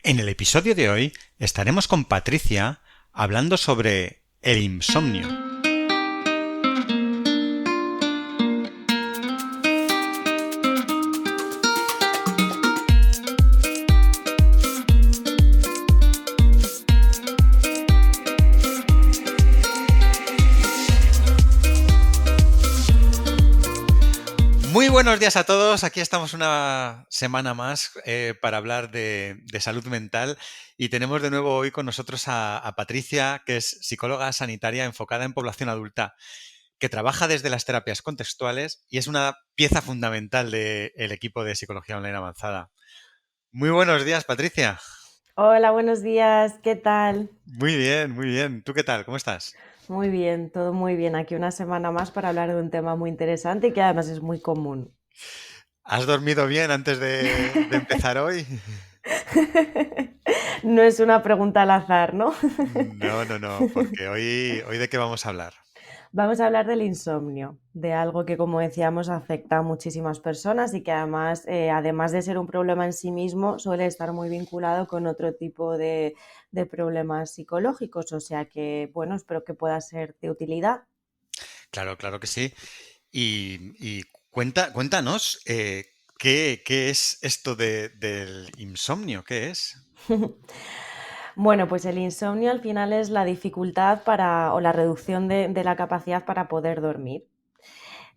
En el episodio de hoy estaremos con Patricia hablando sobre el insomnio. Muy buenos días a todos. Aquí estamos una semana más para hablar de salud mental y tenemos de nuevo hoy con nosotros a Patricia, que es psicóloga sanitaria enfocada en población adulta, que trabaja desde las terapias contextuales y es una pieza fundamental del equipo de Psicología Online Avanzada. Muy buenos días, Patricia. Hola, buenos días, ¿qué tal? Muy bien, muy bien. ¿Tú qué tal? ¿Cómo estás? Muy bien, todo muy bien. Aquí una semana más para hablar de un tema muy interesante y que además es muy común. ¿Has dormido bien antes de empezar hoy? No es una pregunta al azar, ¿no? No, no, no, porque hoy ¿de qué vamos a hablar? Vamos a hablar del insomnio, de algo que, como decíamos, afecta a muchísimas personas y que además de ser un problema en sí mismo, suele estar muy vinculado con otro tipo de problemas psicológicos. O sea que, bueno, espero que pueda ser de utilidad. Claro, claro que sí. Y cuéntanos, ¿qué es esto del insomnio? ¿Qué es? Bueno, pues el insomnio al final es la dificultad o la reducción de la capacidad para poder dormir.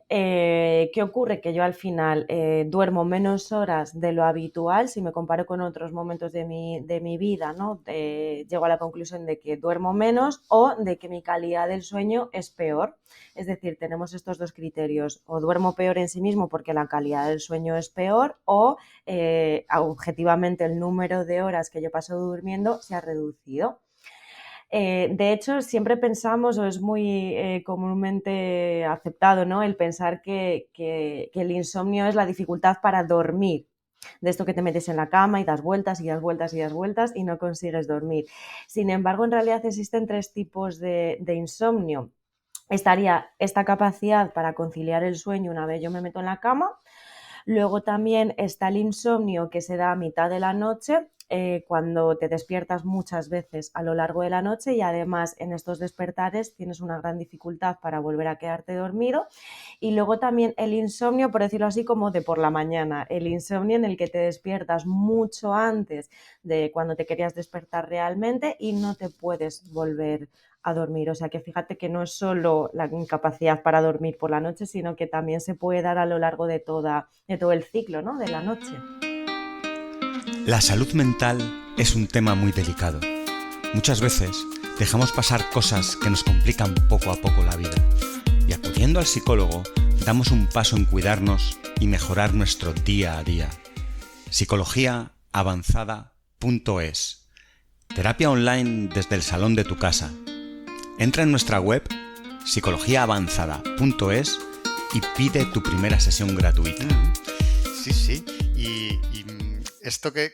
¿Qué ocurre? Que yo al final duermo menos horas de lo habitual si me comparo con otros momentos de mi vida, ¿no? Llego a la conclusión de que duermo menos o de que mi calidad del sueño es peor. Es decir, tenemos estos dos criterios: o duermo peor en sí mismo porque la calidad del sueño es peor, o objetivamente el número de horas que yo paso durmiendo se ha reducido. De hecho, siempre pensamos, o es muy comúnmente aceptado, ¿no?, el pensar que el insomnio es la dificultad para dormir, de esto que te metes en la cama y das vueltas y das vueltas y das vueltas y no consigues dormir. Sin embargo, en realidad existen tres tipos de insomnio. Estaría esta capacidad para conciliar el sueño una vez yo me meto en la cama. Luego también está el insomnio, que se da a mitad de la noche, cuando te despiertas muchas veces a lo largo de la noche y además en estos despertares tienes una gran dificultad para volver a quedarte dormido. Y luego también el insomnio, por decirlo así, como de por la mañana, el insomnio en el que te despiertas mucho antes de cuando te querías despertar realmente y no te puedes volver a dormir. O sea que fíjate que no es solo la incapacidad para dormir por la noche, sino que también se puede dar a lo largo de todo el ciclo, ¿no?, de la noche. La salud mental es un tema muy delicado. Muchas veces dejamos pasar cosas que nos complican poco a poco la vida. Y acudiendo al psicólogo, damos un paso en cuidarnos y mejorar nuestro día a día. Psicologiaavanzada.es. Terapia online desde el salón de tu casa. Entra en nuestra web psicologiaavanzada.es y pide tu primera sesión gratuita. Sí, sí. Y esto que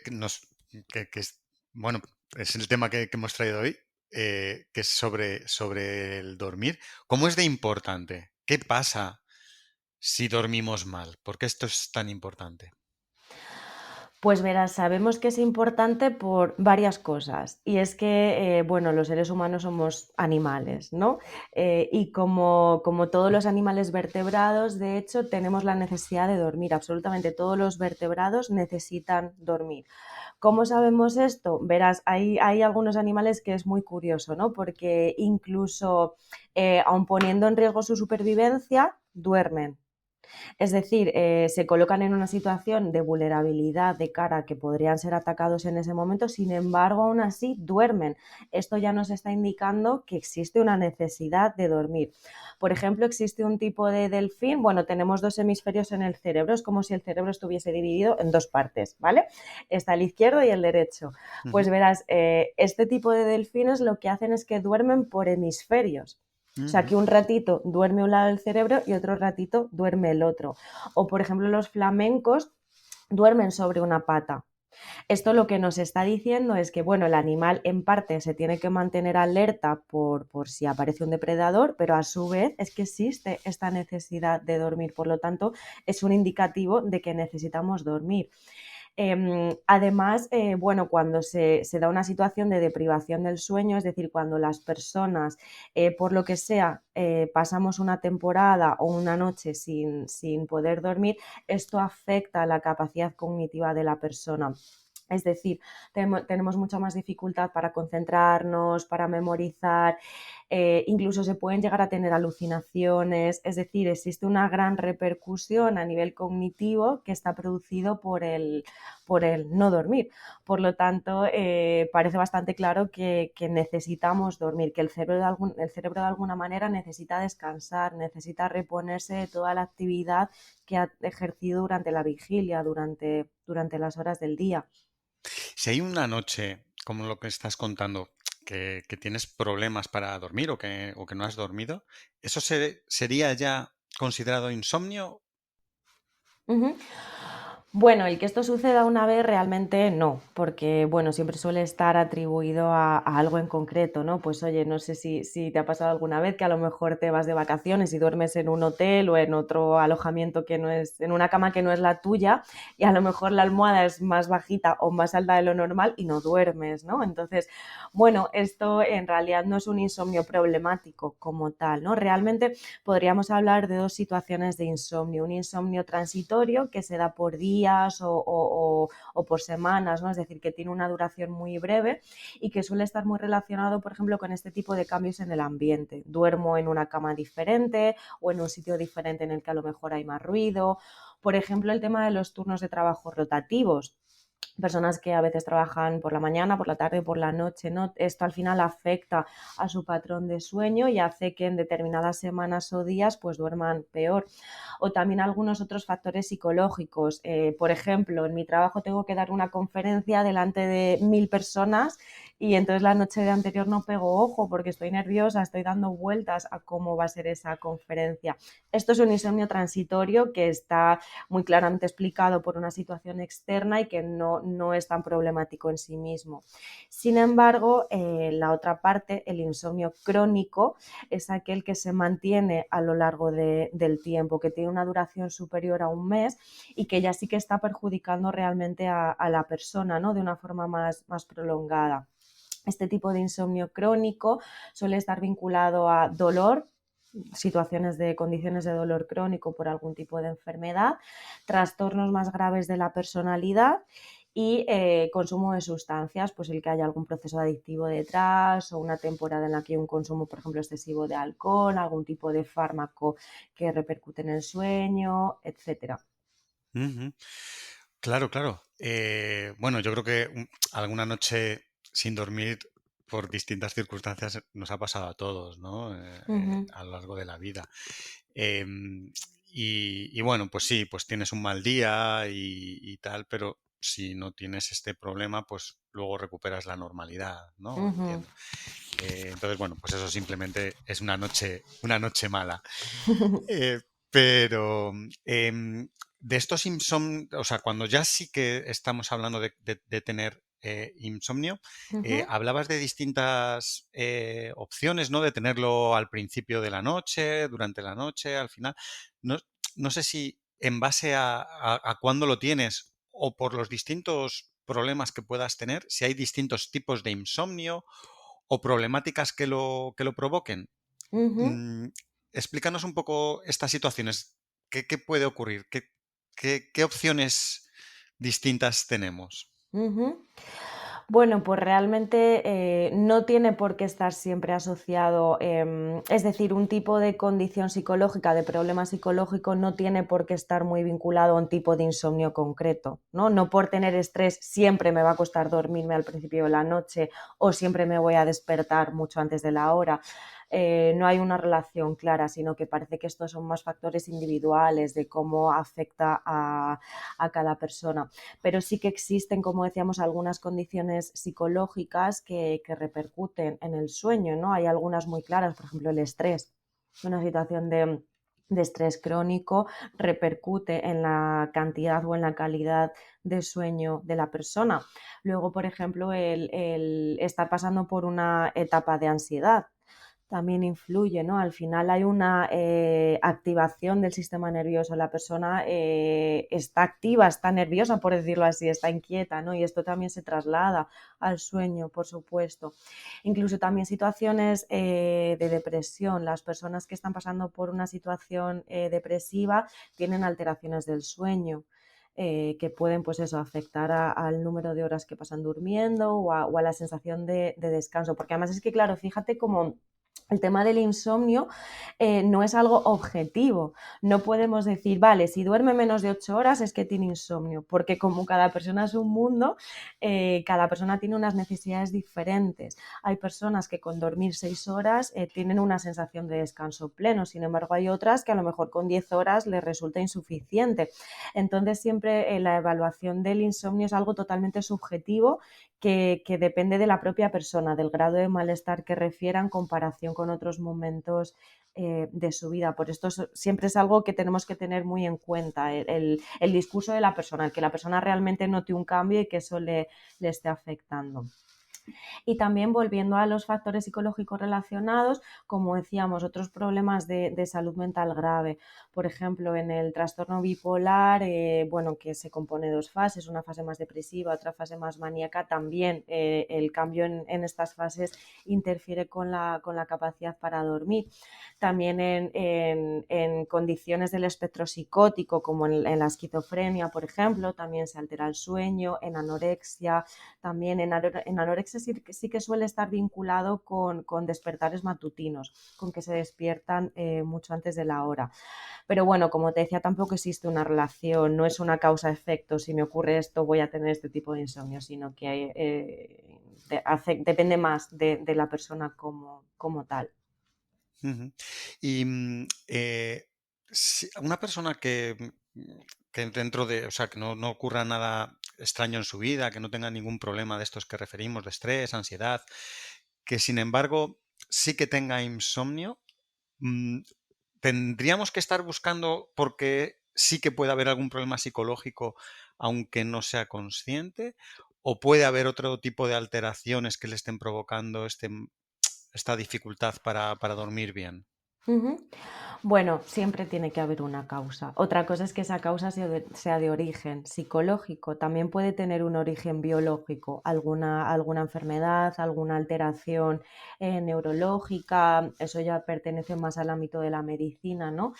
es, bueno, es el tema que hemos traído hoy, que es sobre el dormir. ¿Cómo es de importante? ¿Qué pasa si dormimos mal? ¿Por qué esto es tan importante? Pues verás, sabemos que es importante por varias cosas, y es que, bueno, los seres humanos somos animales, ¿no? Y como todos los animales vertebrados, de hecho, tenemos la necesidad de dormir. Absolutamente todos los vertebrados necesitan dormir. ¿Cómo sabemos esto? Verás, hay algunos animales que es muy curioso, ¿no? Porque incluso, aun poniendo en riesgo su supervivencia, duermen. Es decir, se colocan en una situación de vulnerabilidad de cara a que podrían ser atacados en ese momento, sin embargo, aún así duermen. Esto ya nos está indicando que existe una necesidad de dormir. Por ejemplo, existe un tipo de delfín. Bueno, tenemos dos hemisferios en el cerebro, es como si el cerebro estuviese dividido en dos partes, ¿vale? Está el izquierdo y el derecho. Pues Ujú, verás, este tipo de delfines lo que hacen es que duermen por hemisferios. O sea, ujú. que un ratito duerme un lado del cerebro y otro ratito duerme el otro. O, por ejemplo, los flamencos duermen sobre una pata. Esto lo que nos está diciendo es que, bueno, el animal en parte se tiene que mantener alerta por si aparece un depredador, pero a su vez es que existe esta necesidad de dormir. Por lo tanto, es un indicativo de que necesitamos dormir. Además, bueno, cuando se da una situación de deprivación del sueño, es decir, cuando las personas, por lo que sea, pasamos una temporada o una noche sin poder dormir, esto afecta a la capacidad cognitiva de la persona. Es decir, tenemos mucha más dificultad para concentrarnos, para memorizar, incluso se pueden llegar a tener alucinaciones, es decir, existe una gran repercusión a nivel cognitivo que está producido por el no dormir. Por lo tanto, parece bastante claro que necesitamos dormir, que el cerebro de alguna manera necesita descansar, necesita reponerse de toda la actividad que ha ejercido durante la vigilia, durante las horas del día. Si hay una noche, como lo que estás contando, que tienes problemas para dormir o que no has dormido, ¿eso sería ya considerado insomnio? Ujú. Bueno, el que esto suceda una vez realmente no, porque bueno, siempre suele estar atribuido a algo en concreto, ¿no? Pues oye, no sé si te ha pasado alguna vez que a lo mejor te vas de vacaciones y duermes en un hotel o en otro alojamiento que no es, en una cama que no es la tuya, y a lo mejor la almohada es más bajita o más alta de lo normal y no duermes, ¿no? Entonces, bueno, esto en realidad no es un insomnio problemático como tal, ¿no? Realmente podríamos hablar de dos situaciones de insomnio. Un insomnio transitorio que se da por días o por semanas, ¿no? Es decir, que tiene una duración muy breve y que suele estar muy relacionado, por ejemplo, con este tipo de cambios en el ambiente. Duermo en una cama diferente o en un sitio diferente en el que a lo mejor hay más ruido. Por ejemplo, el tema de los turnos de trabajo rotativos, personas que a veces trabajan por la mañana, por la tarde, por la noche, ¿no? Esto al final afecta a su patrón de sueño y hace que en determinadas semanas o días pues duerman peor. O también algunos otros factores psicológicos. Por ejemplo, en mi trabajo tengo que dar una conferencia delante de 1000 personas y entonces la noche de anterior no pego ojo porque estoy nerviosa, estoy dando vueltas a cómo va a ser esa conferencia. Esto es un insomnio transitorio que está muy claramente explicado por una situación externa y que no es tan problemático en sí mismo. Sin embargo, la otra parte, el insomnio crónico, es aquel que se mantiene a lo largo del tiempo, que tiene una duración superior a un mes y que ya sí que está perjudicando realmente a la persona, ¿no? De una forma más prolongada. Este tipo de insomnio crónico suele estar vinculado a dolor, situaciones de condiciones de dolor crónico por algún tipo de enfermedad, trastornos más graves de la personalidad y consumo de sustancias, pues el que haya algún proceso adictivo detrás o una temporada en la que hay un consumo, por ejemplo, excesivo de alcohol, algún tipo de fármaco que repercute en el sueño, etcétera. Ujú. Claro, claro. Bueno, yo creo que alguna noche sin dormir por distintas circunstancias nos ha pasado a todos, ¿no? Ujú, A lo largo de la vida. Em, y bueno, pues sí, pues tienes un mal día y tal, pero si no tienes este problema, pues luego recuperas la normalidad, ¿no? ujú. Entiendo. Entonces, bueno, pues eso simplemente es una noche mala. Eh, pero de estos insomnios, o sea, cuando ya sí que estamos hablando de tener insomnio, Ujú, hablabas de distintas opciones, ¿no? De tenerlo al principio de la noche, durante la noche, al final. No, no sé si en base a cuándo lo tienes o por los distintos problemas que puedas tener, si hay distintos tipos de insomnio o problemáticas que lo provoquen. ujú, Mm, explícanos un poco estas situaciones. ¿Qué puede ocurrir? ¿Qué opciones distintas tenemos? ujú. Bueno, pues realmente no tiene por qué estar siempre asociado, es decir, un tipo de condición psicológica, de problema psicológico, no tiene por qué estar muy vinculado a un tipo de insomnio concreto, ¿no? No por tener estrés siempre me va a costar dormirme al principio de la noche o siempre me voy a despertar mucho antes de la hora. No hay una relación clara, sino que parece que estos son más factores individuales de cómo afecta a cada persona, pero sí que existen, como decíamos, algunas condiciones psicológicas que repercuten en el sueño, ¿no? Hay algunas muy claras, por ejemplo, el estrés, una situación de estrés crónico repercute en la cantidad o en la calidad de sueño de la persona. Luego, por ejemplo, el estar pasando por una etapa de ansiedad también influye, ¿no? Al final hay una activación del sistema nervioso, la persona está activa, está nerviosa, por decirlo así, está inquieta, ¿no? Y esto también se traslada al sueño, por supuesto. Incluso también situaciones de depresión, las personas que están pasando por una situación depresiva tienen alteraciones del sueño. Que pueden pues eso, afectar al número de horas que pasan durmiendo o a la sensación de descanso. Porque además es que, claro, fíjate cómo el tema del insomnio no es algo objetivo. No podemos decir, vale, si duerme menos de 8 horas es que tiene insomnio, porque como cada persona es un mundo, cada persona tiene unas necesidades diferentes. Hay personas que con dormir 6 horas tienen una sensación de descanso pleno, sin embargo hay otras que a lo mejor con 10 horas les resulta insuficiente. Entonces siempre la evaluación del insomnio es algo totalmente subjetivo que depende de la propia persona, del grado de malestar que refiera en comparación con otros momentos de su vida. Por esto siempre es algo que tenemos que tener muy en cuenta, el discurso de la persona, el que la persona realmente note un cambio y que eso le esté afectando. Y también volviendo a los factores psicológicos relacionados, como decíamos, otros problemas de salud mental grave. Por ejemplo, en el trastorno bipolar, bueno, que se compone de dos fases, una fase más depresiva, otra fase más maníaca, también el cambio en estas fases interfiere con la capacidad para dormir. También en condiciones del espectro psicótico, como en la esquizofrenia, por ejemplo, también se altera el sueño, en anorexia, también en anorexia sí que suele estar vinculado con despertares matutinos, con que se despiertan mucho antes de la hora. Pero bueno, como te decía, tampoco existe una relación, no es una causa-efecto, si me ocurre esto voy a tener este tipo de insomnio, sino que depende más de la persona como tal. Ujú. Y una persona que dentro de, o sea, que no ocurra nada extraño en su vida, que no tenga ningún problema de estos que referimos, de estrés, ansiedad, que sin embargo sí que tenga insomnio, mm, tendríamos que estar buscando porque sí que puede haber algún problema psicológico, aunque no sea consciente, o puede haber otro tipo de alteraciones que le estén provocando esta dificultad para dormir bien. Ujú. Bueno, siempre tiene que haber una causa. Otra cosa es que esa causa sea de origen psicológico. También puede tener un origen biológico, alguna enfermedad, alguna alteración neurológica. Eso ya pertenece más al ámbito de la medicina, ¿no?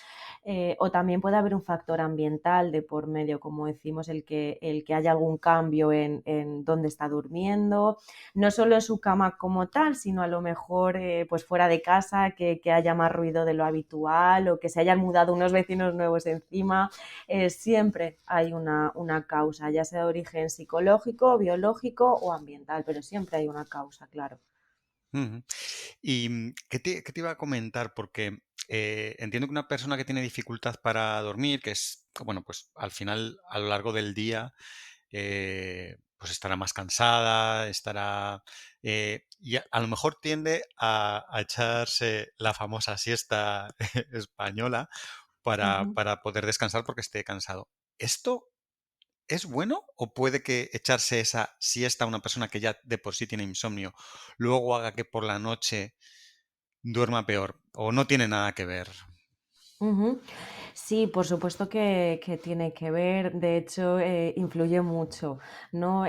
O también puede haber un factor ambiental de por medio, como decimos, el que haya algún cambio en dónde está durmiendo, no solo en su cama como tal, sino a lo mejor pues fuera de casa, que haya más ruido de lo habitual o que se hayan mudado unos vecinos nuevos encima. Siempre hay una causa, ya sea de origen psicológico, biológico o ambiental, pero siempre hay una causa, claro. Ujú. ¿Y qué te iba a comentar? Porque entiendo que una persona que tiene dificultad para dormir, que es, bueno, pues al final, a lo largo del día, pues estará más cansada, estará... y a lo mejor tiende a echarse la famosa siesta española Ujú. para poder descansar porque esté cansado. ¿Esto es bueno o puede que echarse esa siesta a una persona que ya de por sí tiene insomnio luego haga que por la noche duerma peor, o no tiene nada que ver? Ujú. Sí, por supuesto que tiene que ver, de hecho, influye mucho, ¿no?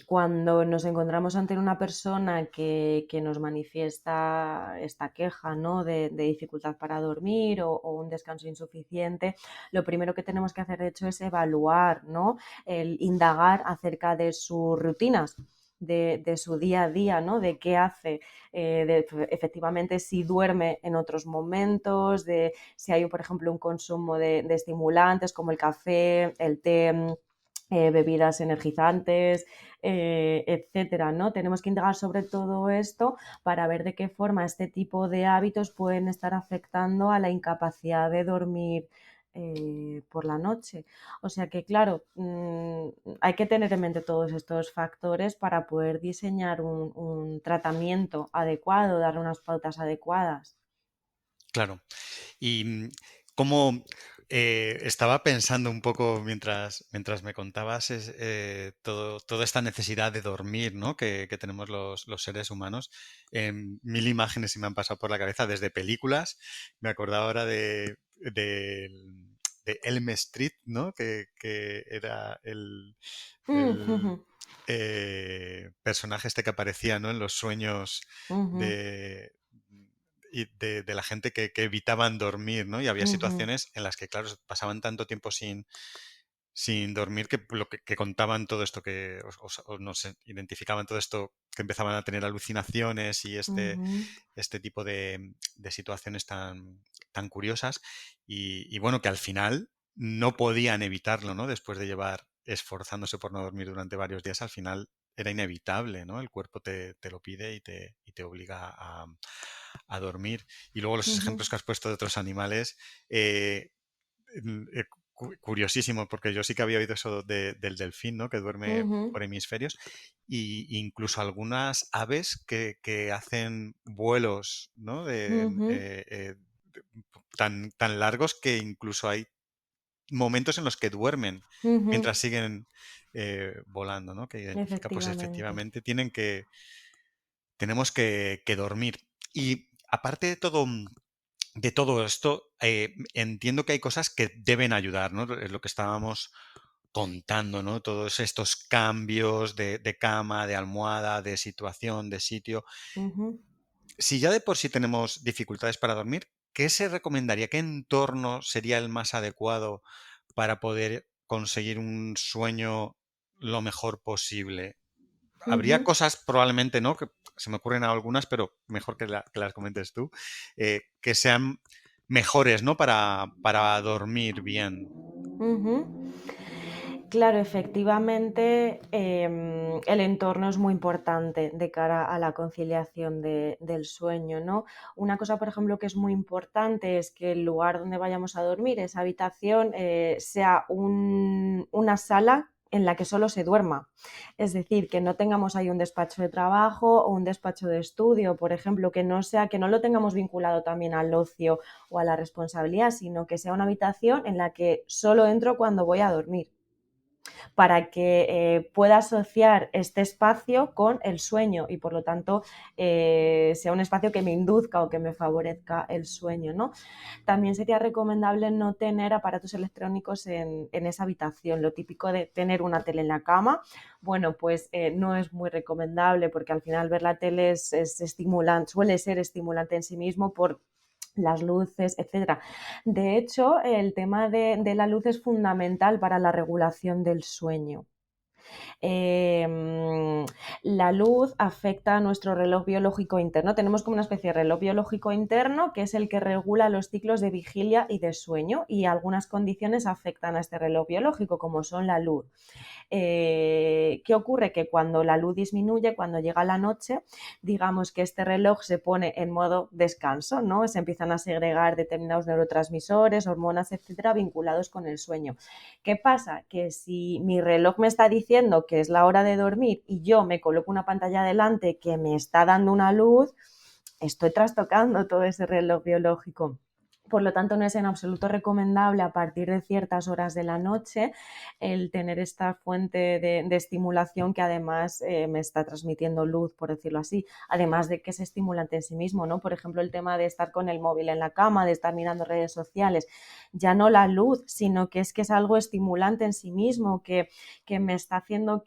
Cuando nos encontramos ante una persona que nos manifiesta esta queja, ¿no? De dificultad para dormir o un descanso insuficiente, lo primero que tenemos que hacer, de hecho, es evaluar, ¿no? El indagar acerca de sus rutinas. De su día a día, ¿no? De qué hace, efectivamente si duerme en otros momentos, de si hay, por ejemplo, un consumo de estimulantes como el café, el té, bebidas energizantes, etcétera, ¿no? Tenemos que indagar sobre todo esto para ver de qué forma este tipo de hábitos pueden estar afectando a la incapacidad de dormir por la noche. O sea que, claro, hay que tener en mente todos estos factores para poder diseñar un tratamiento adecuado, dar unas pautas adecuadas. Claro. ¿Y cómo? Estaba pensando un poco mientras me contabas toda esta necesidad de dormir, ¿no? Que tenemos los seres humanos. Mil imágenes se me han pasado por la cabeza desde películas. Me acordaba ahora de Elm Street, ¿no? Que era el, Ujú, personaje este que aparecía, ¿no? En los sueños ujú, de, de la gente que evitaban dormir, ¿no? Y había ujú, situaciones en las que, claro, pasaban tanto tiempo sin dormir que contaban todo esto o no sé, identificaban todo esto, que empezaban a tener alucinaciones y ujú, este tipo de situaciones tan curiosas y bueno, que al final no podían evitarlo, ¿no? Después de llevar esforzándose por no dormir durante varios días, al final era inevitable, ¿no? El cuerpo te lo pide y te obliga a dormir. Y luego los ujú, ejemplos que has puesto de otros animales, eh, curiosísimo, porque yo sí que había oído eso del delfín, ¿no? Que duerme ujú, por hemisferios, y incluso algunas aves que hacen vuelos, ¿no? ujú, Tan largos que incluso hay momentos en los que duermen ujú. mientras siguen volando, ¿no? Que identifica, pues Efectivamente. efectivamente tenemos que dormir. Y aparte de todo esto, entiendo que hay cosas que deben ayudar, ¿no? Es lo que estábamos contando, ¿no? Todos estos cambios de cama, de almohada, de situación, de sitio. Ujú, Si ya de por sí tenemos dificultades para dormir, ¿qué se recomendaría? ¿Qué entorno sería el más adecuado para poder conseguir un sueño lo mejor posible? Habría ujú. cosas probablemente, ¿no? Que se me ocurren algunas, pero mejor que las comentes tú, que sean mejores, ¿no? Para dormir bien. Ujú. Claro, efectivamente, el entorno es muy importante de cara a la conciliación del sueño, ¿no? Una cosa, por ejemplo, que es muy importante es que el lugar donde vayamos a dormir, esa habitación, sea una sala en la que solo se duerma. Es decir, que no tengamos ahí un despacho de trabajo o un despacho de estudio, por ejemplo, que no sea, que no lo tengamos vinculado también al ocio o a la responsabilidad, sino que sea una habitación en la que solo entro cuando voy a dormir para que pueda asociar este espacio con el sueño y por lo tanto sea un espacio que me induzca o que me favorezca el sueño, ¿no? También sería recomendable no tener aparatos electrónicos en esa habitación. Lo típico de tener una tele en la cama, bueno, pues no es muy recomendable porque al final ver la tele es estimulante, suele ser estimulante en sí mismo por las luces, etcétera. De hecho, el tema de la luz es fundamental para la regulación del sueño. Eh, la luz afecta a nuestro reloj biológico interno. Tenemos como una especie de reloj biológico interno que es el que regula los ciclos de vigilia y de sueño y algunas condiciones afectan a este reloj biológico como son la luz. ¿Qué ocurre? Que cuando la luz disminuye, cuando llega la noche, digamos que este reloj se pone en modo descanso, ¿no? Se empiezan a segregar determinados neurotransmisores, hormonas, etcétera, vinculados con el sueño. ¿Qué pasa? Que si mi reloj me está diciendo que es la hora de dormir y yo me coloco una pantalla delante que me está dando una luz, estoy trastocando todo ese reloj biológico. Por lo tanto, no es en absoluto recomendable a partir de ciertas horas de la noche el tener esta fuente de estimulación que además me está transmitiendo luz, por decirlo así, además de que es estimulante en sí mismo, ¿no? Por ejemplo, el tema de estar con el móvil en la cama, de estar mirando redes sociales, ya no la luz, sino que es algo estimulante en sí mismo, que me está haciendo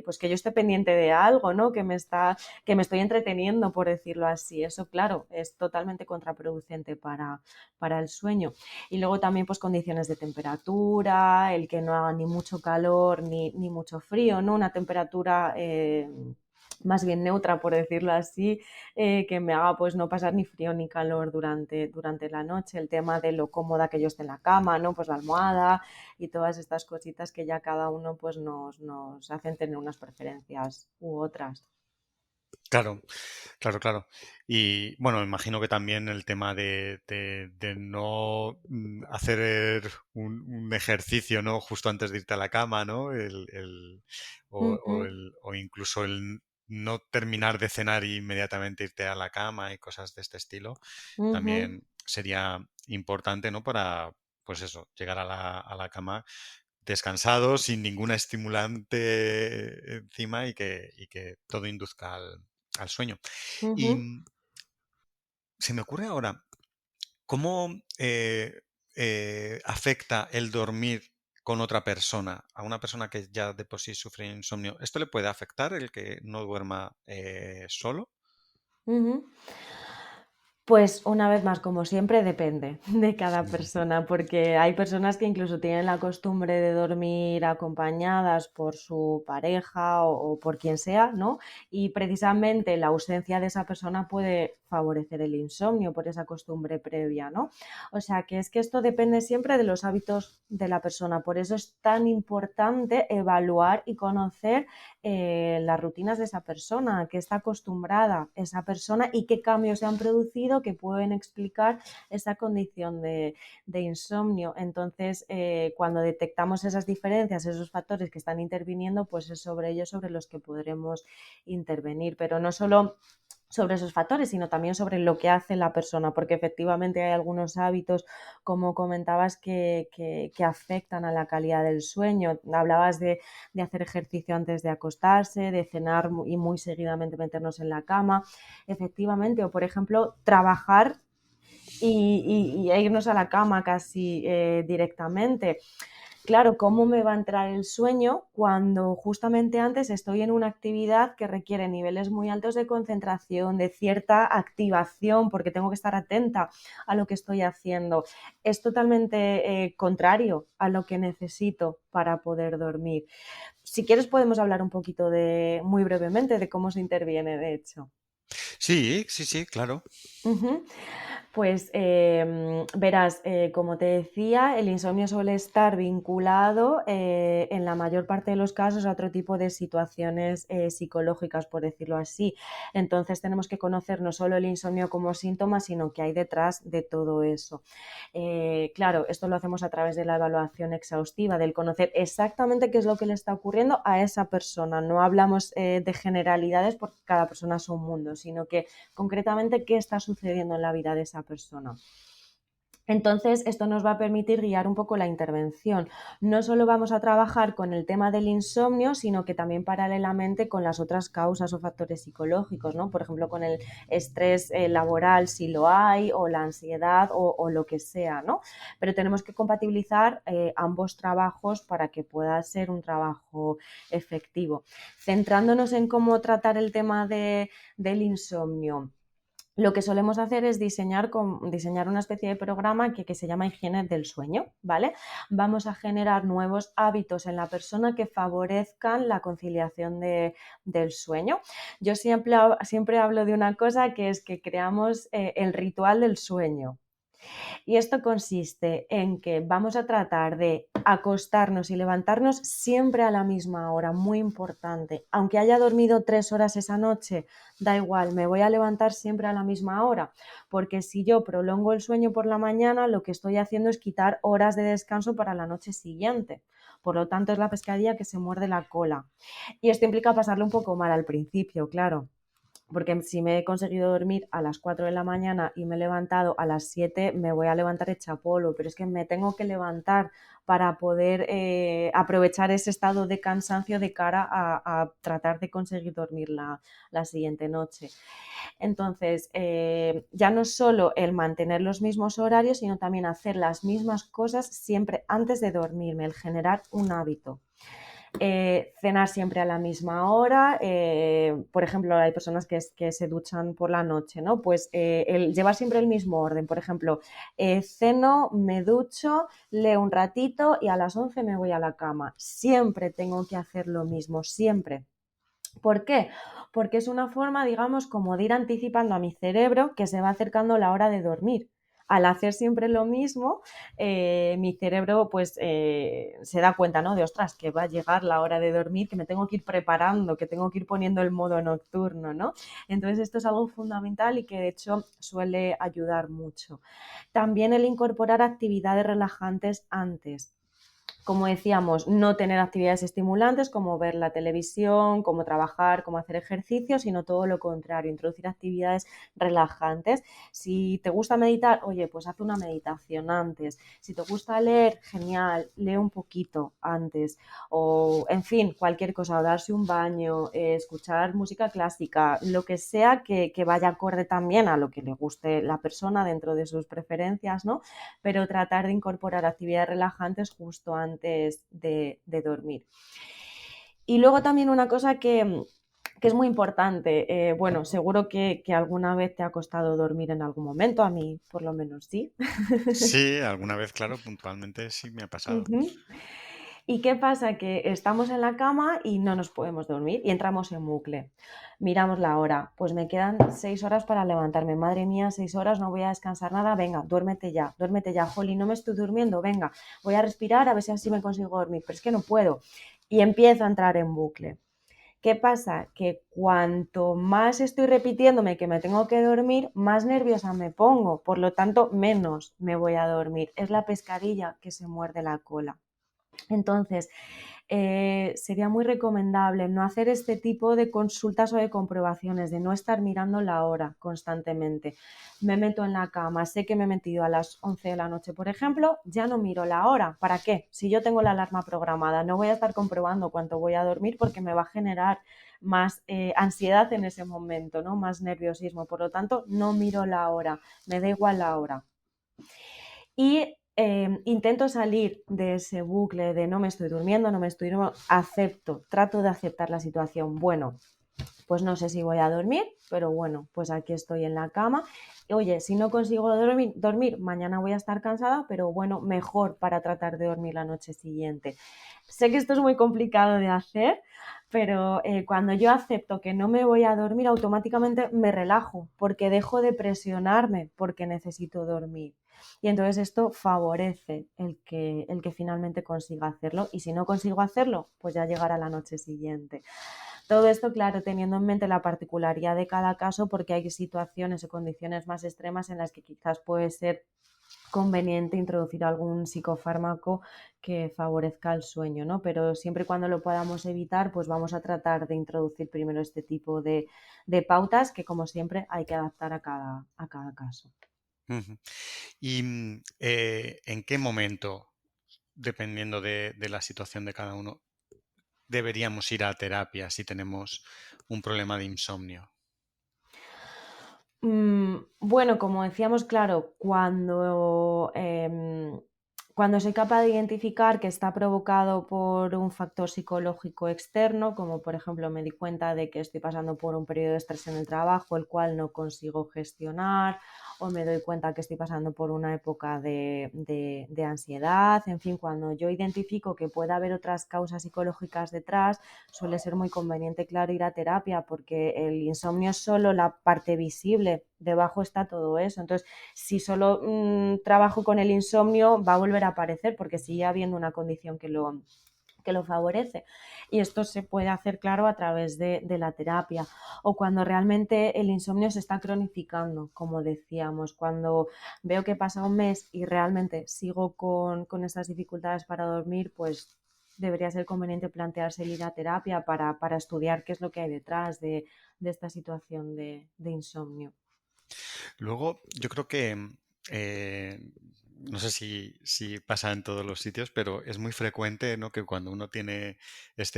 pues que yo esté pendiente de algo, ¿no? Que me estoy entreteniendo, por decirlo así. Eso, claro, es totalmente contraproducente para el sueño. Y luego también pues condiciones de temperatura, el que no haga ni mucho calor ni mucho frío, ¿no? Una temperatura más bien neutra, por decirlo así, que me haga pues no pasar ni frío ni calor durante la noche, el tema de lo cómoda que yo esté en la cama, ¿no? Pues la almohada y todas estas cositas que ya cada uno pues nos hacen tener unas preferencias u otras. Claro, claro, claro. Y bueno, imagino que también el tema de no hacer un ejercicio, ¿no? Justo antes de irte a la cama, ¿no? Ujú, O incluso el no terminar de cenar e inmediatamente irte a la cama y cosas de este estilo, ujú, también sería importante, ¿no? pues eso, llegar a la cama descansado, sin ninguna estimulante encima y que todo induzca al sueño. Y Ujú. se me ocurre ahora, ¿cómo afecta el dormir con otra persona a una persona que ya de por sí sufre insomnio? ¿Esto le puede afectar el que no duerma solo? Ujú. Pues una vez más, como siempre, depende de cada Ujú. persona, porque hay personas que incluso tienen la costumbre de dormir acompañadas por su pareja o por quien sea, ¿no? Y precisamente la ausencia de esa persona puede favorecer el insomnio por esa costumbre previa, ¿no? O sea, que es que esto depende siempre de los hábitos de la persona. Por eso es tan importante evaluar y conocer las rutinas de esa persona, qué está acostumbrada esa persona y qué cambios se han producido que pueden explicar esa condición de insomnio. Entonces, cuando detectamos esas diferencias, esos factores que están interviniendo, pues es sobre ellos sobre los que podremos intervenir. Pero no solo sobre esos factores, sino también sobre lo que hace la persona, porque efectivamente hay algunos hábitos, como comentabas, que afectan a la calidad del sueño. Hablabas de hacer ejercicio antes de acostarse, de cenar y muy seguidamente meternos en la cama, efectivamente, o por ejemplo, trabajar e irnos a la cama casi directamente. Claro, ¿cómo me va a entrar el sueño cuando justamente antes estoy en una actividad que requiere niveles muy altos de concentración, de cierta activación, porque tengo que estar atenta a lo que estoy haciendo? Es totalmente contrario a lo que necesito para poder dormir. Si quieres podemos hablar un poquito muy brevemente de cómo se interviene, de hecho. Sí, sí, sí, claro. Ujú. Pues verás, como te decía, el insomnio suele estar vinculado en la mayor parte de los casos a otro tipo de situaciones psicológicas, por decirlo así. Entonces tenemos que conocer no solo el insomnio como síntoma, sino qué hay detrás de todo eso. Claro, esto lo hacemos a través de la evaluación exhaustiva, del conocer exactamente qué es lo que le está ocurriendo a esa persona. No hablamos de generalidades porque cada persona es un mundo, sino que concretamente qué está sucediendo en la vida de esa persona. Entonces, esto nos va a permitir guiar un poco la intervención. No solo vamos a trabajar con el tema del insomnio, sino que también paralelamente con las otras causas o factores psicológicos, ¿no? Por ejemplo, con el estrés laboral, si lo hay, o la ansiedad o lo que sea, ¿no? Pero tenemos que compatibilizar ambos trabajos para que pueda ser un trabajo efectivo. Centrándonos en cómo tratar el tema del insomnio, lo que solemos hacer es diseñar una especie de programa que se llama higiene del sueño, ¿vale? Vamos a generar nuevos hábitos en la persona que favorezcan la conciliación del sueño. Yo siempre hablo de una cosa que es que creamos el ritual del sueño. Y esto consiste en que vamos a tratar de acostarnos y levantarnos siempre a la misma hora, muy importante. Aunque haya dormido 3 horas esa noche, da igual, me voy a levantar siempre a la misma hora, porque si yo prolongo el sueño por la mañana, lo que estoy haciendo es quitar horas de descanso para la noche siguiente. Por lo tanto, es la pescadilla que se muerde la cola. Y esto implica pasarlo un poco mal al principio, claro, porque si me he conseguido dormir a las 4 de la mañana y me he levantado a las 7, me voy a levantar hecha polvo, pero es que me tengo que levantar para poder aprovechar ese estado de cansancio de cara a tratar de conseguir dormir la siguiente noche. Entonces, ya no es solo el mantener los mismos horarios, sino también hacer las mismas cosas siempre antes de dormirme, el generar un hábito. Cenar siempre a la misma hora. Por ejemplo, hay personas que se duchan por la noche, ¿no? Pues llevar siempre el mismo orden. Por ejemplo, ceno, me ducho, leo un ratito y a las 11 me voy a la cama. Siempre tengo que hacer lo mismo, siempre. ¿Por qué? Porque es una forma, digamos, como de ir anticipando a mi cerebro que se va acercando la hora de dormir. Al hacer siempre lo mismo, mi cerebro pues se da cuenta, ¿no? De, ostras, que va a llegar la hora de dormir, que me tengo que ir preparando, que tengo que ir poniendo el modo nocturno, ¿no? Entonces esto es algo fundamental y que de hecho suele ayudar mucho. También el incorporar actividades relajantes antes. como decíamos, no tener actividades estimulantes como ver la televisión, como trabajar, como hacer ejercicio, sino todo lo contrario, introducir actividades relajantes. Si te gusta meditar, oye, pues haz una meditación antes. Si te gusta leer, genial, lee un poquito antes. O, en fin, cualquier cosa, o darse un baño, escuchar música clásica, lo que sea que vaya acorde también a lo que le guste la persona dentro de sus preferencias, ¿no? Pero tratar de incorporar actividades relajantes justo antes de dormir. Y luego también una cosa que es muy importante, bueno, seguro que alguna vez te ha costado dormir en algún momento, a mí por lo menos sí. Sí, alguna vez, claro, puntualmente sí me ha pasado. Ujú. ¿Y qué pasa? Que estamos en la cama y no nos podemos dormir y entramos en bucle. Miramos la hora, pues me quedan 6 horas para levantarme. Madre mía, 6 horas, no voy a descansar nada. Venga, duérmete ya. Joli, no me estoy durmiendo. Venga, voy a respirar a ver si así me consigo dormir. Pero es que no puedo. Y empiezo a entrar en bucle. ¿Qué pasa? Que cuanto más estoy repitiéndome que me tengo que dormir, más nerviosa me pongo. Por lo tanto, menos me voy a dormir. Es la pescadilla que se muerde la cola. Entonces, sería muy recomendable no hacer este tipo de consultas o de comprobaciones, de no estar mirando la hora constantemente. Me meto en la cama, sé que me he metido a las 11 de la noche, por ejemplo, ya no miro la hora. ¿Para qué? Si yo tengo la alarma programada, no voy a estar comprobando cuánto voy a dormir porque me va a generar más ansiedad en ese momento, ¿no? Más nerviosismo. Por lo tanto, no miro la hora, me da igual la hora. Y intento salir de ese bucle de no me estoy durmiendo, no me estoy durmiendo, trato de aceptar la situación. Bueno, pues no sé si voy a dormir, pero bueno, pues aquí estoy en la cama. Oye, si no consigo dormir, mañana voy a estar cansada, pero bueno, mejor para tratar de dormir la noche siguiente. Sé que esto es muy complicado de hacer, pero cuando yo acepto que no me voy a dormir, automáticamente me relajo, porque dejo de presionarme porque necesito dormir. Y entonces esto favorece el que finalmente consiga hacerlo. Y si no consigo hacerlo, pues ya llegará la noche siguiente. Todo esto, claro, teniendo en mente la particularidad de cada caso, porque hay situaciones o condiciones más extremas en las que quizás puede ser conveniente introducir algún psicofármaco que favorezca el sueño, ¿no? Pero siempre y cuando lo podamos evitar, pues vamos a tratar de introducir primero este tipo de pautas que, como siempre, hay que adaptar a cada caso. Ujú. ¿Y en qué momento, dependiendo de la situación de cada uno, deberíamos ir a terapia si tenemos un problema de insomnio? Bueno, como decíamos, claro, cuando soy capaz de identificar que está provocado por un factor psicológico externo, como por ejemplo me di cuenta de que estoy pasando por un periodo de estrés en el trabajo, el cual no consigo gestionar, o me doy cuenta que estoy pasando por una época de ansiedad, en fin, cuando yo identifico que puede haber otras causas psicológicas detrás, suele ser muy conveniente, claro, ir a terapia porque el insomnio es solo la parte visible, debajo está todo eso. Entonces, si solo trabajo con el insomnio, va a volver a aparecer porque sigue habiendo una condición que lo favorece. Y esto se puede hacer, claro, a través de la terapia. O cuando realmente el insomnio se está cronificando, como decíamos, cuando veo que pasa un mes y realmente sigo con estas dificultades para dormir, pues debería ser conveniente plantearse el ir a terapia para estudiar qué es lo que hay detrás de esta situación de insomnio. Luego, yo creo que, no sé si pasa en todos los sitios, pero es muy frecuente, ¿no? Que cuando uno tiene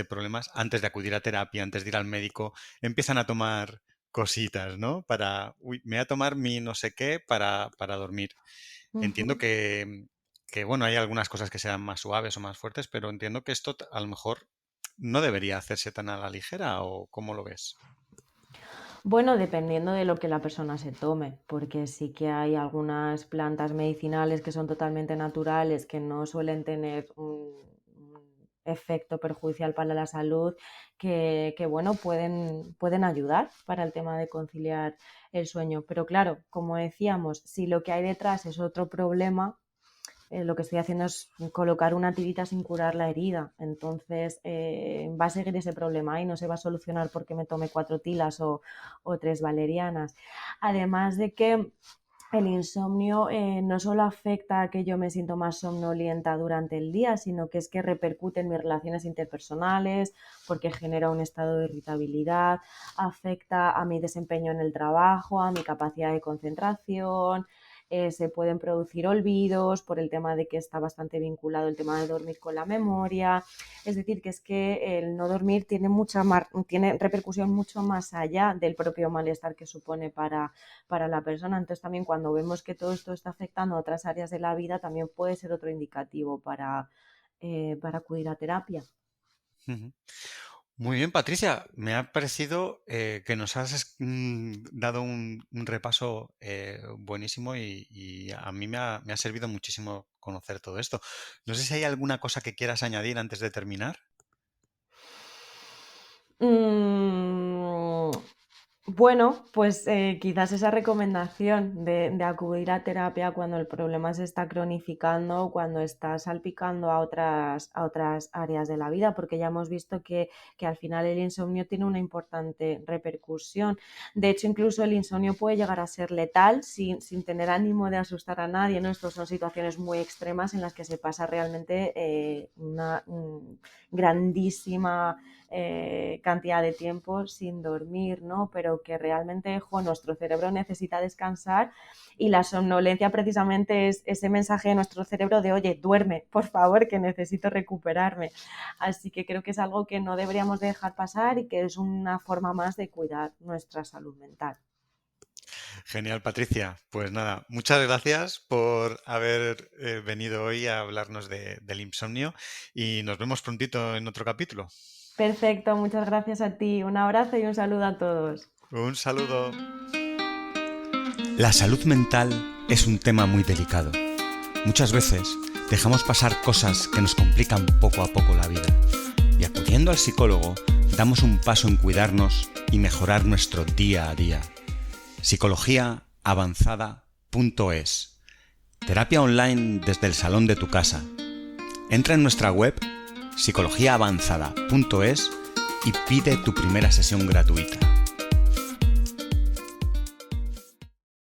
problemas, antes de acudir a terapia, antes de ir al médico, empiezan a tomar cositas, ¿no? Uy, me voy a tomar mi no sé qué para dormir. Entiendo Ujú. que, bueno, hay algunas cosas que sean más suaves o más fuertes, pero entiendo que esto a lo mejor no debería hacerse tan a la ligera, ¿o cómo lo ves? Bueno, dependiendo de lo que la persona se tome, porque sí que hay algunas plantas medicinales que son totalmente naturales, que no suelen tener un efecto perjudicial para la salud, que, bueno, pueden ayudar para el tema de conciliar el sueño. Pero claro, como decíamos, si lo que hay detrás es otro problema, lo que estoy haciendo es colocar una tirita sin curar la herida. Entonces va a seguir ese problema y no se va a solucionar porque me tome 4 tilas o 3 valerianas. Además de que el insomnio no solo afecta a que yo me siento más somnolienta durante el día, sino que es que repercute en mis relaciones interpersonales porque genera un estado de irritabilidad, afecta a mi desempeño en el trabajo, a mi capacidad de concentración, se pueden producir olvidos por el tema de que está bastante vinculado el tema de dormir con la memoria. Es decir, que es que el no dormir tiene tiene repercusión mucho más allá del propio malestar que supone para la persona. Entonces también cuando vemos que todo esto está afectando a otras áreas de la vida, también puede ser otro indicativo para acudir a terapia. Ujú. Muy bien, Patricia. Me ha parecido que nos has dado un repaso buenísimo y a mí me ha servido muchísimo conocer todo esto. No sé si hay alguna cosa que quieras añadir antes de terminar. Mm, bueno, pues quizás esa recomendación de acudir a terapia cuando el problema se está cronificando, cuando está salpicando a otras áreas de la vida, porque ya hemos visto que al final el insomnio tiene una importante repercusión. De hecho, incluso el insomnio puede llegar a ser letal sin tener ánimo de asustar a nadie, ¿no? Estos son situaciones muy extremas en las que se pasa realmente una grandísima cantidad de tiempo sin dormir, ¿no? Pero que realmente nuestro cerebro necesita descansar y la somnolencia precisamente es ese mensaje de nuestro cerebro de oye, duerme, por favor, que necesito recuperarme. Así que creo que es algo que no deberíamos dejar pasar y que es una forma más de cuidar nuestra salud mental. Genial, Patricia. Pues nada, muchas gracias por haber venido hoy a hablarnos del insomnio y nos vemos prontito en otro capítulo. Perfecto, muchas gracias a ti. Un abrazo y un saludo a todos. Un saludo. La salud mental es un tema muy delicado. Muchas veces dejamos pasar cosas que nos complican poco a poco la vida y acudiendo al psicólogo damos un paso en cuidarnos y mejorar nuestro día a día. Psicologiaavanzada.es. Terapia online desde el salón de tu casa. Entra en nuestra web psicologiaavanzada.es y pide tu primera sesión gratuita.